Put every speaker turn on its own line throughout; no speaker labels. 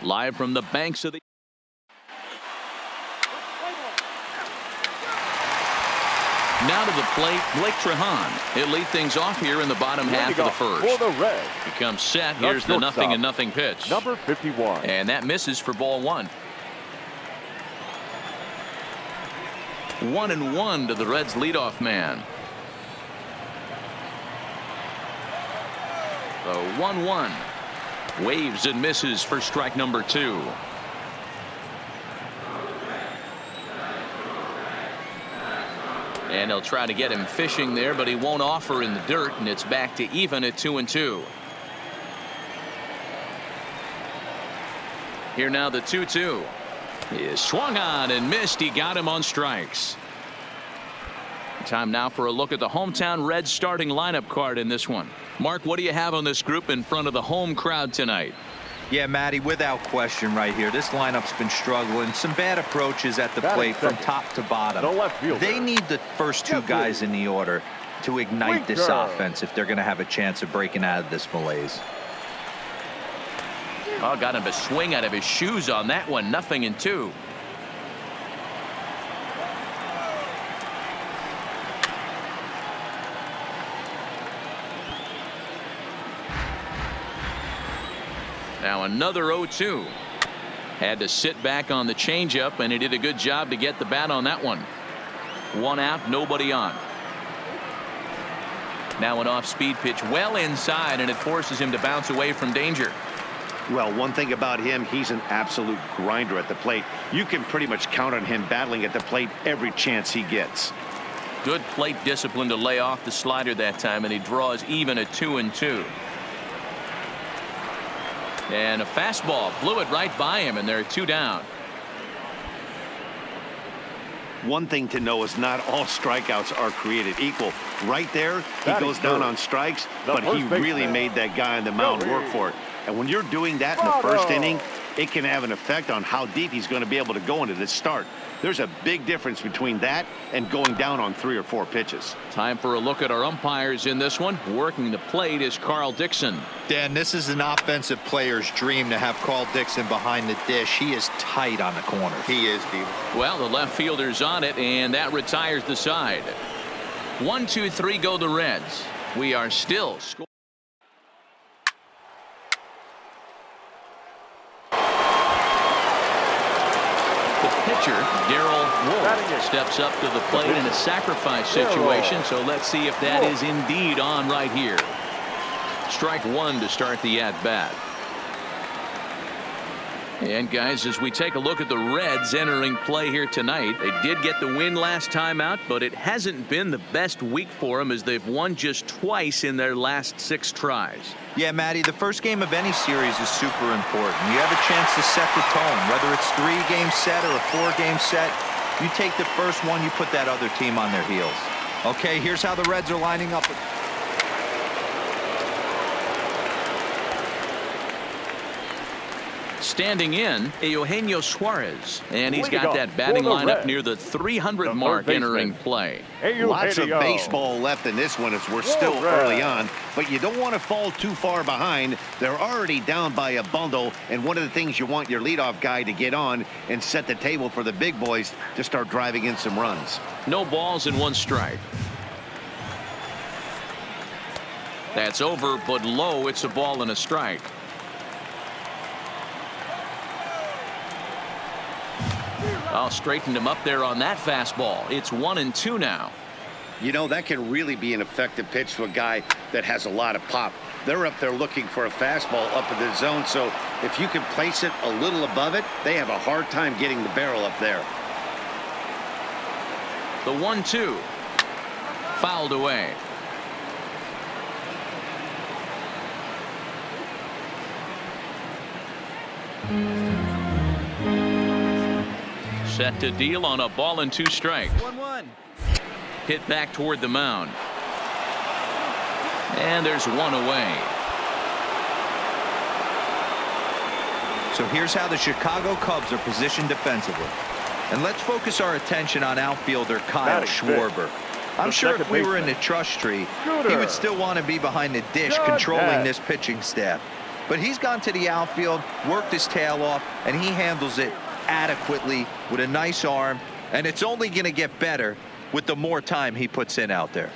Live from the banks of the now to the plate, Blake Trahan. He'll lead things off here in the bottom half of the first.
For the Reds.
He comes set. Here's the 0-0 pitch.
Number 51.
And that misses for ball one. 1-1 to the Reds leadoff man. The 1-1. Waves and misses for strike number 2. And he'll try to get him fishing there, but he won't offer in the dirt, and it's back to even at 2-2. Here now the 2-2. He is swung on and missed. He got him on strikes. Time now for a look at the hometown Reds starting lineup card in this one. Mark, what do you have on this group in front of the home crowd tonight?
Yeah, Matty, without question right here. This lineup's been struggling. Some bad approaches at the plate from top to bottom. They need the first two guys in the order to ignite this offense if they're going to have a chance of breaking out of this malaise.
Oh, got him to swing out of his shoes on that one. 0-2. Now another 0-2. Had to sit back on the changeup, and he did a good job to get the bat on that one. 1 out, nobody on. Now an off-speed pitch well inside, and it forces him to bounce away from danger.
Well, one thing about him, he's an absolute grinder at the plate. You can pretty much count on him battling at the plate every chance he gets.
Good plate discipline to lay off the slider that time, and he draws even at 2-2. And a fastball blew it right by him, and they're 2 down.
One thing to know is not all strikeouts are created equal. Right there, he goes down on strikes, but he really made that guy on the mound work for it. And when you're doing that in the first inning, it can have an effect on how deep he's going to be able to go into this start. There's a big difference between that and going down on 3 or 4 pitches.
Time for a look at our umpires in this one. Working the plate is Carl Dixon.
Dan, this is an offensive player's dream to have Carl Dixon behind the dish. He is tight on the corner. He is, Steve.
Well, the left fielder's on it, and that retires the side. 1-2-3 go the Reds. We are still scoring. Darryl Wolf steps up to the plate in a sacrifice situation, so let's see if that is indeed on right here. Strike 1 to start the at-bat. And guys, as we take a look at the Reds entering play here tonight, they did get the win last time out, but it hasn't been the best week for them as they've won just twice in their last 6 tries.
Yeah, Matty, the first game of any series is super important. You have a chance to set the tone, whether it's 3-game set or a 4-game set. You take the first one, you put that other team on their heels. Okay, here's how the Reds are lining up.
Standing in, Eugenio Suarez, and he's got that batting lineup near the 300 mark entering play.
Lots of baseball left in this one as we're still early on, but you don't want to fall too far behind. They're already down by a bundle, and one of the things you want your leadoff guy to get on and set the table for the big boys to start driving in some runs.
No balls and 1 strike. That's over, but low. It's a ball and a strike. Oh, straightened him up there on that fastball. It's 1-2 now.
You know, that can really be an effective pitch to a guy that has a lot of pop. They're up there looking for a fastball up in the zone, so if you can place it a little above it, they have a hard time getting the barrel up there.
The 1-2 fouled away. Set to deal on a ball and 2 strikes.
1-1.
Hit back toward the mound. And there's 1 away.
So here's how the Chicago Cubs are positioned defensively. And let's focus our attention on outfielder Kyle Schwarber. I'm sure if we were in the trust tree, he would still want to be behind the dish controlling this pitching staff. But he's gone to the outfield, worked his tail off, and he handles it adequately with a nice arm. And it's only going to get better with the more time he puts in out there.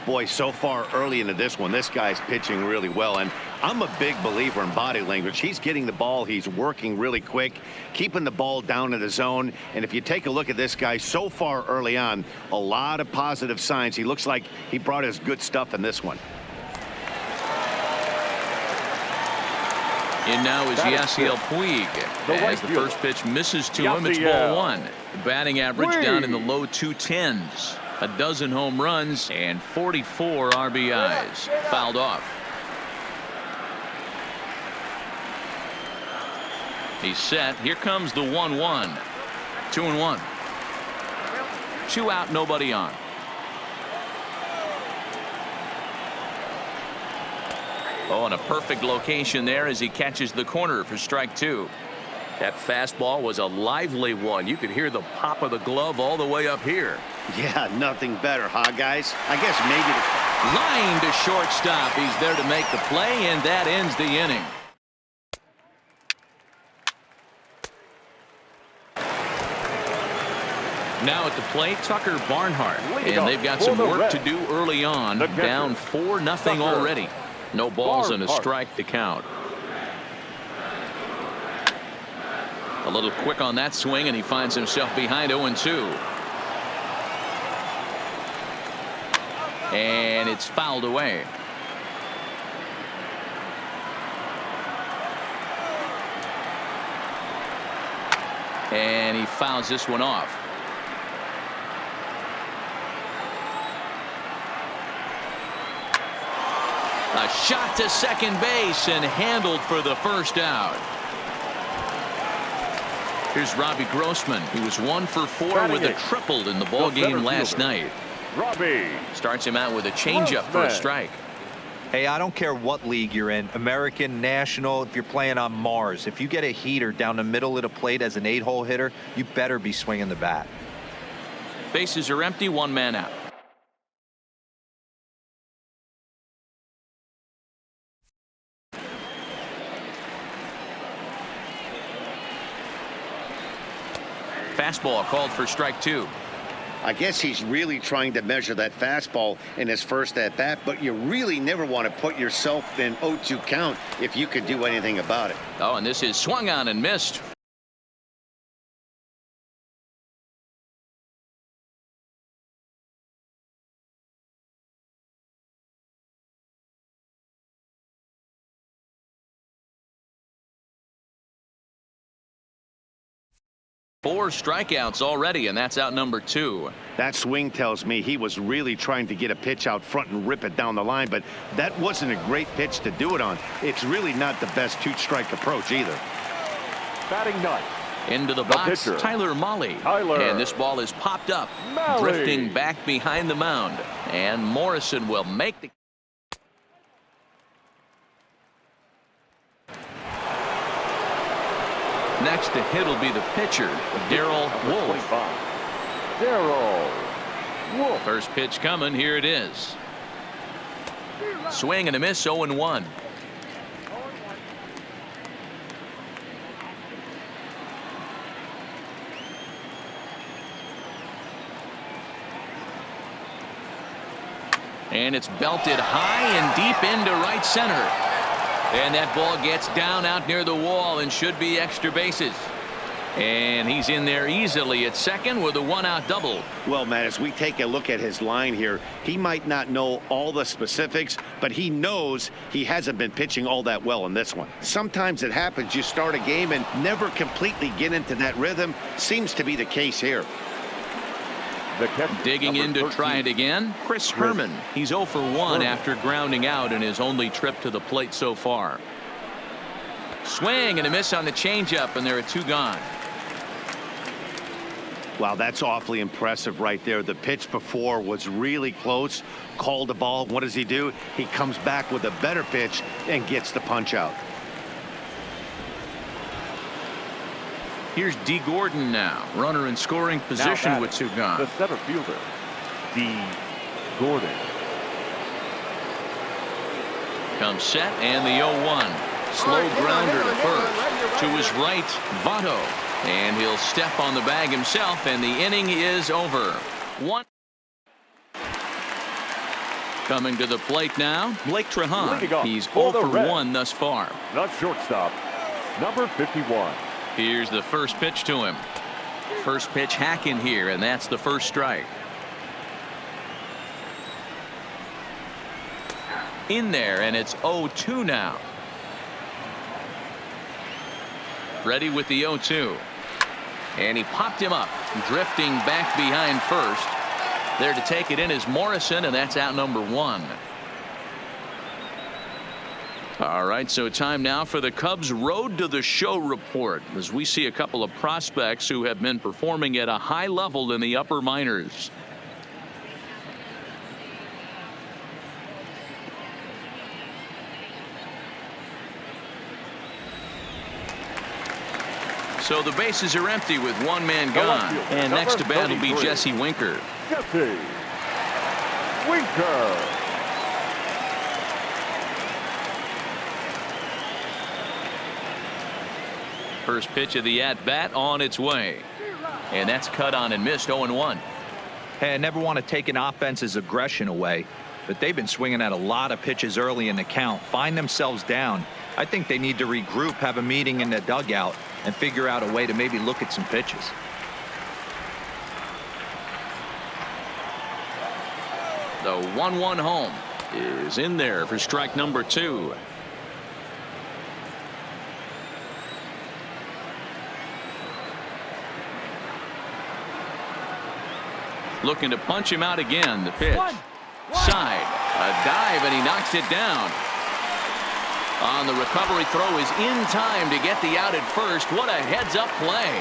Boy, so far early into this one, this guy's pitching really well. And I'm a big believer in body language. He's getting the ball. He's working really quick, keeping the ball down in the zone. And if you take a look at this guy so far early on, a lot of positive signs. He looks like he brought his good stuff in this one.
And now is Yasiel Puig. As the first pitch misses to him, it's ball one. Batting average down in the low 210s. A dozen home runs and 44 RBIs. Fouled off. He's set. Here comes the 1-1. 2-1. 2 out, nobody on. Oh, and a perfect location there as he catches the corner for strike 2. That fastball was a lively one. You could hear the pop of the glove all the way up here.
Yeah, nothing better, huh, guys? I guess maybe the
line to shortstop. He's there to make the play, and that ends the inning. Now at the plate, Tucker Barnhart, and they've got some work to do early on. Down 4-0 already. No balls and a strike to count. A little quick on that swing, and he finds himself behind 0-2. And it's fouled away. And he fouls this one off. A shot to second base and handled for the first out. Here's Robbie Grossman. He was 1 for 4 with a triple in the ball game last night.
Robbie
starts him out with a changeup for a strike.
Hey, I don't care what league you're in, American, National, if you're playing on Mars. If you get a heater down the middle of the plate as an 8-hole hitter, you better be swinging the bat.
Bases are empty, 1 man out. Fastball called for strike 2.
I guess he's really trying to measure that fastball in his first at bat, but you really never want to put yourself in 0-2 count if you could do anything about it.
Oh, and this is swung on and missed. Four strikeouts already, and that's out number 2.
That swing tells me he was really trying to get a pitch out front and rip it down the line, but that wasn't a great pitch to do it on. It's really not the best 2-strike approach either.
Batting ninth.
Into the box,
pitcher,
Tyler Mahle. And this ball is popped up, drifting back behind the mound. And Morrison will make the... Next to hit will be the pitcher, Darrell Wolf.
Darrell Wolf.
First pitch coming. Here it is. Swing and a miss. 0-1. And it's belted high and deep into right center. And that ball gets down out near the wall and should be extra bases. And he's in there easily at second with a 1-out double.
Well, Matt, as we take a look at his line here, he might not know all the specifics, but he knows he hasn't been pitching all that well in this one. Sometimes it happens. You start a game and never completely get into that rhythm. Seems to be the case here.
Digging in to try it again, Chris Herman. He's 0 for 1 after grounding out in his only trip to the plate so far. Swing and a miss on the changeup, and there are 2 gone.
Wow, that's awfully impressive right there. The pitch before was really close. Called the ball. What does he do? He comes back with a better pitch and gets the punch out.
Here's D. Gordon now. Runner in scoring position with 2 gone.
The center fielder, D. Gordon.
Comes set and the 0-1. Slow grounder to first. To his right, Votto. And he'll step on the bag himself, and the inning is over. One. Coming to the plate now, Blake Trehan. He's 0 for 1 thus far.
The shortstop, number 51.
Here's the first pitch to him. First pitch hacking here, and that's the first strike. In there, and it's 0-2 now. Ready with the 0-2. And he popped him up, drifting back behind first. There to take it in is Morrison, and that's out number 1. All right, so time now for the Cubs Road to the Show report, as we see a couple of prospects who have been performing at a high level in the upper minors. So the bases are empty with one man gone. And next to bat will be Jesse Winker.
Jesse Winker.
First pitch of the at-bat on its way. And that's cut on and missed. 0-1.
Hey, I never want to take an offense's aggression away, but they've been swinging at a lot of pitches early in the count. Find themselves down. I think they need to regroup, have a meeting in the dugout, and figure out a way to maybe look at some pitches.
The 1-1 home is in there for strike number 2. Looking to punch him out again. The pitch. Side. A dive, and he knocks it down. On the recovery throw is in time to get the out at first. What a heads-up play.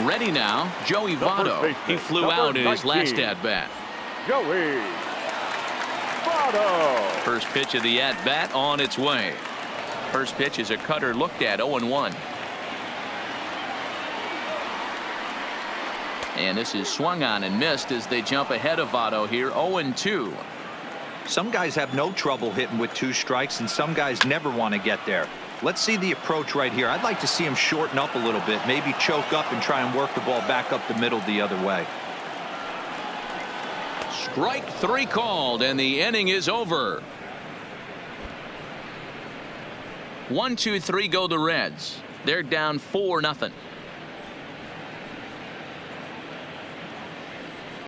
Ready now, Joey Votto. He flew out in his last at-bat.
Joey Votto.
First pitch of the at-bat on its way. First pitch is a cutter looked at. 0-1. And this is swung on and missed as they jump ahead of Votto here. 0-2.
Some guys have no trouble hitting with 2 strikes, and some guys never want to get there. Let's see the approach right here. I'd like to see him shorten up a little bit, maybe choke up and try and work the ball back up the middle the other way.
Strike 3 called, and the inning is over. 1-2-3 go the Reds. They're down 4-0.